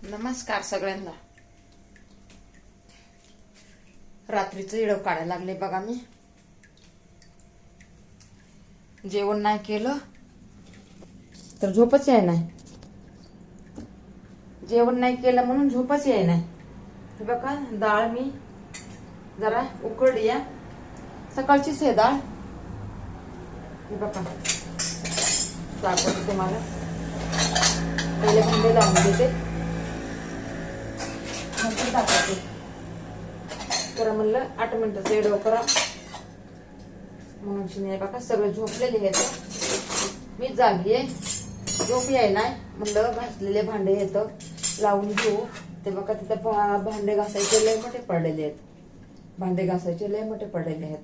नमस्कार सगळ्यांना. रात्रीचं इडव काढायला लागले बघा. मी जेवण नाही केलं तर झोपच याय नाही. जेवण नाही केलं म्हणून झोपच याय नाही. हे बघा डाळ मी जरा उकळली या. सकाळचीच आहे डाळ. हे बघा दाखवते तुम्हाला. पहिले भांडे लावून देते नंतर दाखवते. तर म्हणलं 8 मिनिटाचं इडव करा म्हणून शिने. बघा सगळे झोपलेले आहेत. मी जागी आहे. झोप याय नाही म्हणलं घासलेले भांडे येतं लावून घेऊ. ते बघा तिथं भांडे घासायचे लय मोठे पडलेले आहेत. भांडे घासायचे लय मोठे पडलेले आहेत.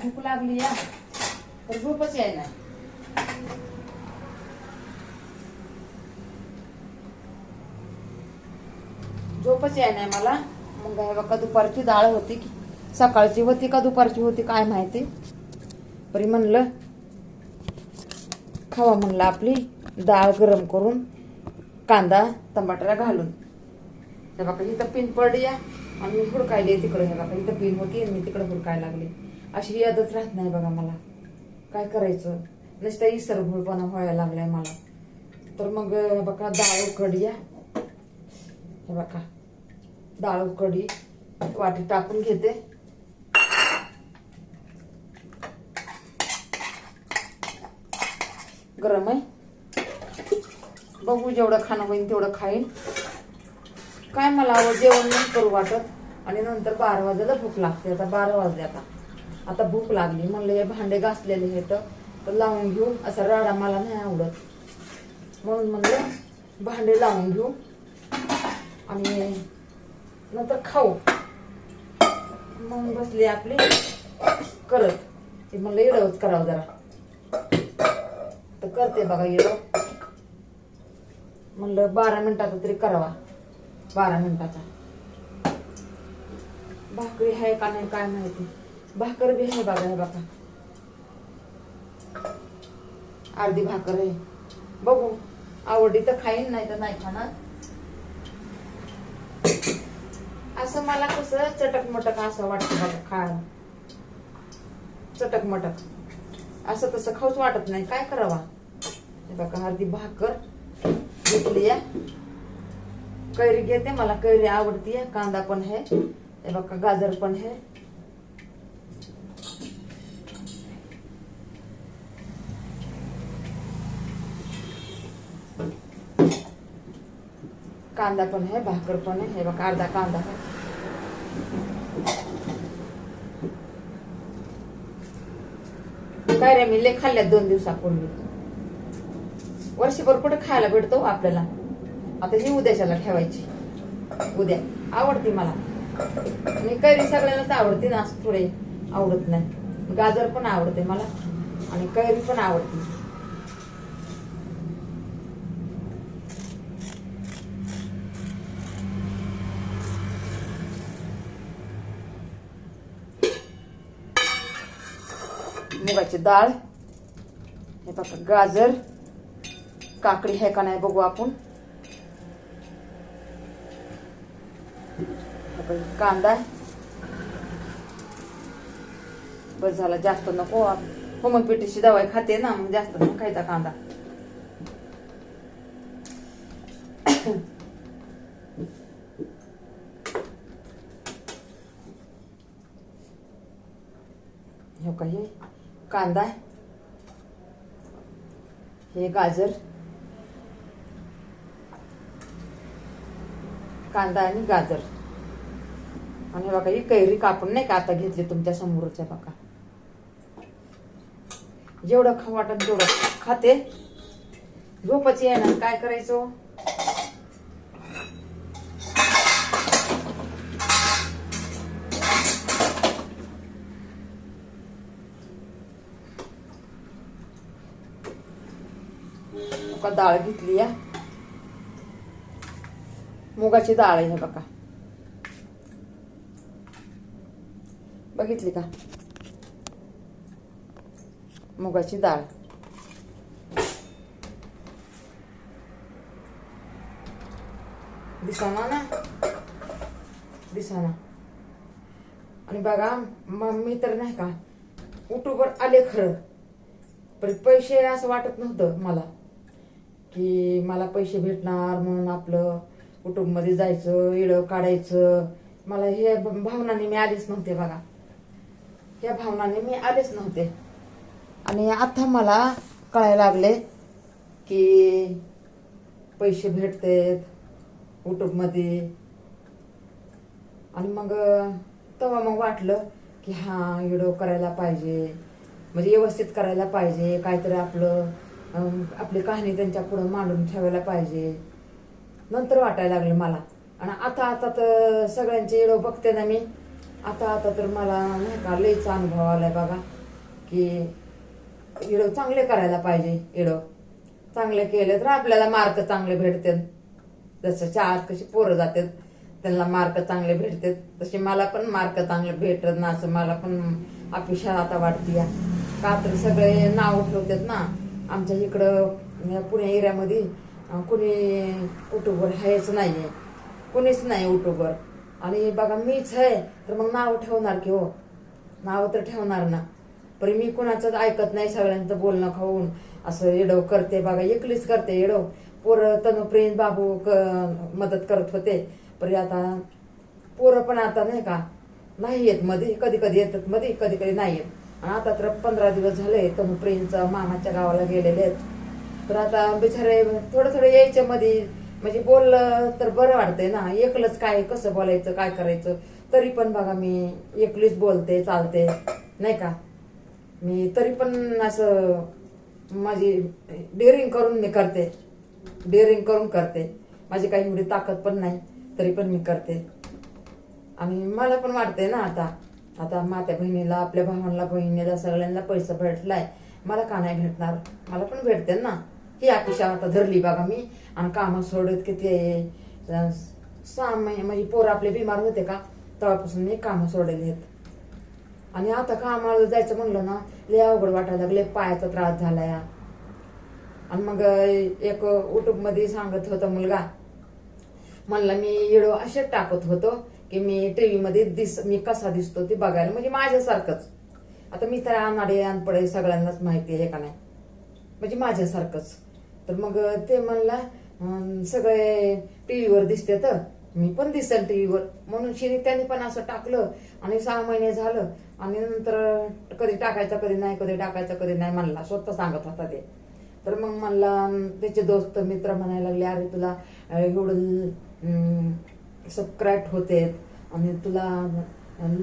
भूक लागली या तर झोपच याय नाही. झोपच याय नाही मला. मग हे बघा दुपारची डाळ होती की सकाळची होती का दुपारची होती काय माहिती. परी म्हणलं खावा म्हणलं आपली डाळ गरम करून कांदा टमाटर घालून. हे बघा इथं पिन पडली या आणि मी हुडकायले तिकडे. हे बघा इथं पिन होती आणि मी तिकडे हुडकायला लागले. अशी यादच राहत नाही बघा मला. काय करायचं नुसतं इसरभुळपणा व्हायला लागलाय मला. तर मग बघा डाळ उकळली या. हे बघा डाळ उकळली वाटी टाकून घेते. गरम आहे. बघू जेवढं खाणं होईल तेवढं खाईन. काय मला जेवण नाही करू वाटत आणि नंतर 12 वाजायला भूक लागते. आता 12 वाजले. आता भूक लागली म्हणलं हे भांडे घासलेले आहेत तर लावून घेऊ. असा राडा मला नाही आवडत म्हणून म्हणलं भांडे लावून घेऊ आणि नंतर खाऊ. मग बसली आपली करत. ते म्हणलं इडवच करावं जरा तर करते बघा इडव. म्हणलं 12 मिनिटाचा तरी करावा. 12 मिनिटाचा. भाकरी आहे का नाही काय माहिती. भाकर बी आहे बघा. हे बघा अर्धी भाकर आहे. बघू आवडली तर खाईन नाही तर नाही खाणार. असं मला कसं चटक मटक असं वाटतं बघा खायला. चटक मटक असं तसं खाऊच वाटत नाही. काय करावा. हे बघा अर्धी भाकर घेतली या. कैरी घेते. मला कैरी आवडती. कांदा पण आहे. हे बघा गाजर पण आहे. कांदा पण आहे भाकर पण आहे. हे बघा अर्धा कांदा आहे. काय रे मी लय खाल्ल्यात 2 दिवसापूर्वी. वर्षभर कुठे खायला भेटतो आपल्याला. आता ही उद्याच्याला ठेवायची. उद्या आवडती मला. मी कैरी सगळ्यांनाच आवडते ना. असं थोडे आवडत नाही. गाजर पण आवडते मला आणि कैरी पण आवडते. मुगाची डाळ. हे बघा गाजर काकडी आहे का नाही बघू आपण. कांदा बस झाला. जास्त नको. होमिओपॅथीची दवाई खाते ना मग जास्त नको खायचा कांदा. हे काही कांदा हे गाजर कांदा आणि गाजर आणि बघा ही कैरी कापून नाही का आता घेतली तुमच्या समोरच आहे बघा. जेवढं खाऊ वाटत तेवढं खाते. झोपच येणार काय करायचं. डाळ घेतली या. मुगाची डाळ आहे बघा. बघितली का मुगाची डाळ. दिसाना ना दिसाना. आणि बघा मी तर नाही का युट्यूबवर आले खरं, पण पैसे असं वाटत नव्हतं मला की मला पैसे भेटणार म्हणून आपलं युट्यूबमध्ये जायचं, व्हिडिओ काढायचं. मला हे भावनाने मी आलेच नव्हते बघा, या भावनाने मी आलेच नव्हते. आणि आता मला कळायला लागले की पैसे भेटतात युट्यूबमध्ये. आणि मग तेव्हा मग वाटलं की हां व्हिडिओ करायला पाहिजे, म्हणजे व्यवस्थित करायला पाहिजे, काहीतरी आपली कहाणी त्यांच्या पुढं मांडून ठेवायला पाहिजे. नंतर वाटायला लागलं मला. आणि आता तर सगळ्यांचे व्हिडिओ बघते ना मी, आता तर मला नाही का लईच अनुभव आलाय बघा की व्हिडिओ चांगले करायला पाहिजे. व्हिडिओ चांगले केले तर आपल्याला मार्क चांगले भेटतात. जसं शाळेत कशी पोरं जातात त्यांना मार्क चांगले भेटतात, तसे मला पण मार्क चांगले भेटत ना, असं मला पण अपेक्षा आता वाटते. का तर सगळे नाव ठेवतात ना आमच्या इकडं पुणे एरियामध्ये. कुणी युट्यूबवर आहेच नाहीये, कुणीच नाही युट्यूबवर. आणि बघा मीच आहे तर मग नाव ठेवणार की हो, नाव तर ठेवणार ना. पण मी कुणाचंच ऐकत नाही, सगळ्यांचं बोलणं खाऊन असं येडव करते बघा, एकलीच करते येडव. पोरं तनुप्रिय बाबू मदत करत होते, पण आता पोरं पण आता नाही का नाही येत, मध्ये कधी कधी येतात, मध्ये कधी कधी नाही येत. आणि आता तर 15 दिवस झाले तनुप्रियंच्या मामाच्या गावाला गेलेले आहेत. तर आता बिचारे थोडं यायच्या मध्ये, म्हणजे बोललं तर बरं वाटतंय ना. एकलंच काय कसं बोलायचं काय करायचं, तरी पण बघा मी एकलीच बोलते चालते नाही का. मी तरी पण असं माझी डेअरिंग करून मी करते, डेअरिंग करून करते. माझी काही एवढी ताकद पण नाही तरी पण मी करते. आणि मला पण वाटतंय ना आता मात्या बहिणीला, आपल्या भावांना बहिणीला सगळ्यांना पैसा भेटलाय, मला का नाही भेटणार, मला पण भेटते ना. ही अपेक्षा आता धरली बघा मी. आणि कामं सोडत किती 6 महिने, म्हणजे पोरं आपले बिमार होते का तेव्हापासून मी कामं सोडलेली आहेत. आणि आता कामाला जायचं म्हणलं ना लय अवघड वाटायला लागले, पायाचा त्रास झालाय. आणि मग एक युट्यूबमध्ये सांगत होता मुलगा, म्हणला मी व्हिडिओ असे टाकत होतो की मी टीव्हीमध्ये मी कसा दिसतो ते बघायला, म्हणजे माझ्यासारखंच. आता मी तर अनपडे सगळ्यांनाच माहिती आहे का नाही, म्हणजे माझ्यासारखंच. तर मग ते म्हणला सगळे टीव्हीवर दिसते तर मी पण दिसेल टीव्हीवर, म्हणून त्यांनी पण असं टाकलं. आणि 6 महिने झालं. आणि नंतर कधी टाकायचं कधी नाही, कधी टाकायचं कधी नाही म्हणला, स्वतः सांगत होता ते. तर मग म्हणला त्याचे दोस्त मित्र म्हणायला लागले, अरे तुला एवढं सबस्क्राईब होते आणि तुला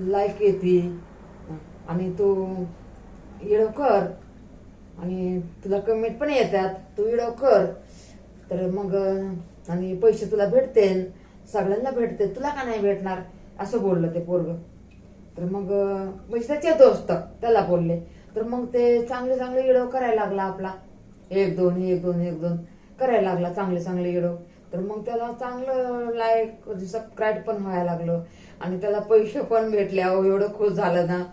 लाईक येते आणि तू व्हिडिओ कर आणि तुला कमेंट पण येतात, तू व्हिडिओ कर तर मग आणि पैसे तुला भेटते, सगळ्यांना भेटते, तुला का नाही भेटणार, असं बोललं ते पोरग. तर मग म्हणजे त्याचे दोस्त त्याला बोलले. तर मग ते चांगले व्हिडिओ करायला लागला आपला, 1-2 करायला लागला, चांगले व्हिडिओ. तर मग त्याला चांगलं लाईक सबस्क्राईब पण व्हायला लागलं आणि त्याला पैसे पण भेटले. अहो एवढं खुश झालं ना,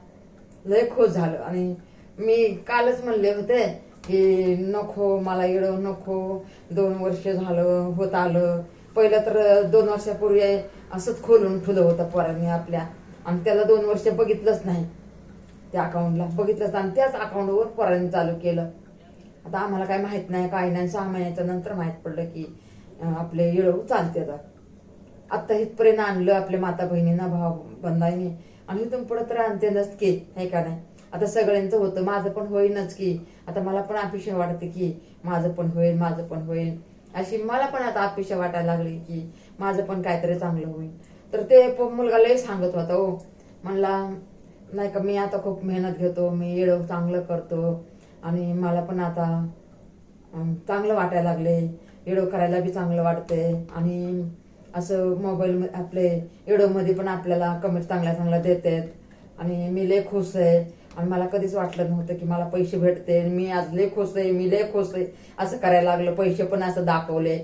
लय खुश झालं. आणि मी कालच म्हणले होते की नको मला व्हिडिओ नको, 2 वर्ष झालं होत आलं. पहिलं तर 2 वर्षापूर्वी असंच खोलून ठेवलं होतं पोरांनी आपल्या, आणि त्याला 2 वर्ष बघितलंच नाही, त्या अकाउंटला बघितलंच, आणि त्याच अकाउंटवर पोरांनी चालू केलं. आता आम्हाला काय माहित नाही काय नाही, 6 महिन्याच्या नंतर माहित पडलं की आपले व्हिडिओ चालते. आता इथपर्यंत आणलं आपल्या माता बहिणींना, भाव बंधाईने, आणि इथून पुढे तर आणतेनच की, हे का नाही. आता सगळ्यांचं होतं, माझं पण होईनच की. आता मला पण अपेक्षा वाटते की माझं पण होईल, अशी मला पण आता अपेक्षा वाटायला लागली की माझं पण काहीतरी चांगलं होईल. तर ते मुलगा लय सांगत होता हो, म्हणला नाही का मी आता खूप मेहनत घेतो, मी व्हिडिओ चांगलं करतो आणि मला पण आता चांगलं वाटायला लागले, व्हिडिओ करायला बी चांगलं वाटते. आणि असं मोबाईल आपले व्हिडिओमध्ये पण आपल्याला कमेंट चांगल्या देतात आणि मी लय खुश आहे. आणि मला कधीच वाटलं नव्हतं की मला पैसे भेटते, मी आज लय खुश आहे, मी लय खुश आहे असं करायला लागलं, पैसे पण असं दाखवले.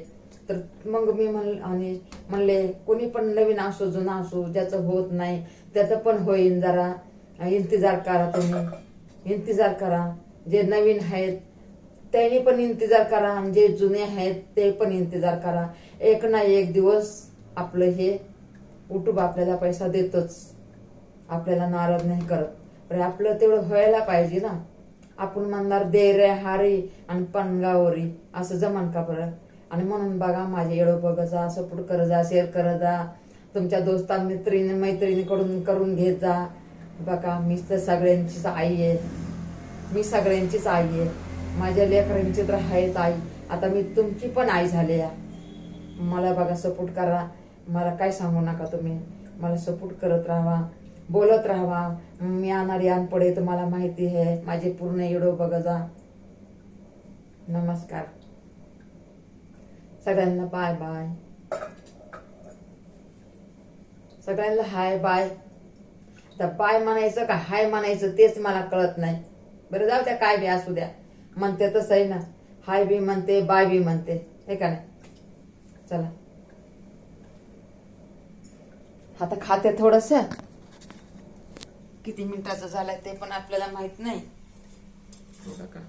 तर मग मी म्हणले कोणी पण नवीन असो जुना असो, ज्याचं होत नाही त्याचं पण होईल, जरा इंतजार करा, तुम्ही इंतजार करा. जे नवीन आहेत त्यांनी पण इंतजार करा आणि जे जुने आहेत ते पण इंतजार करा. एक ना एक दिवस आपलं हे युट्यूब आपल्याला पैसा देतोच, आपल्याला नाराज नाही करत, पण आपलं तेवढं व्हायला पाहिजे ना. आपण म्हणणार दे रे हारी आणि पणगावरी असं जमन का परत. आणि म्हणून बघा माझे येडो बघा जा, सपोर्ट करत जा, शेअर करत जा, तुमच्या दोस्ता मैत्रिणीकडून करून घेत जा. बघा मी तर सगळ्यांचीच आई आहे, मी सगळ्यांचीच आई आहे, माझ्या लेकरांची तर आहेच आई, आता मी तुमची पण आई झाली या. मला बघा सपोर्ट करा, मला काय सांगू नका तुम्ही, मला सपोर्ट करत राहा, बोलत राहा. मी अनाडी अनपडे तुम्हाला माहिती आहे, माझे पूर्ण व्हिडिओ बघा जा. नमस्कार सगळ्यांना, बाय बाय सगळ्यांना, हाय बाय. तर बाय म्हणायचं का हाय म्हणायचं तेच मला कळत नाही. बरं जाऊ द्या, काय बी असू द्या, म्हणते तसं आहे ना, हाय बी म्हणते बाय बी म्हणते, हे का नाही. चला आता खाते थोडस, किती मिनिटाचं झालंय ते पण आपल्याला माहित नाही. का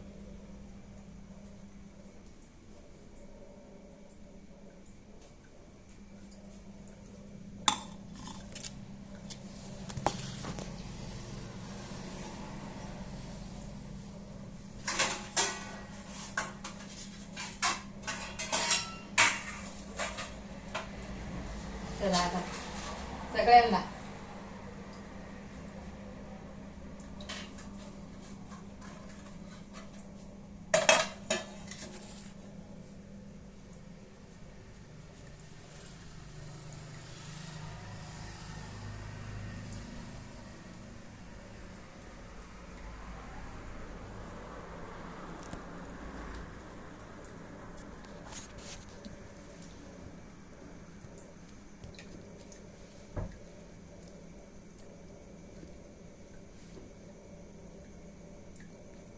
चला आता सगळ्यांना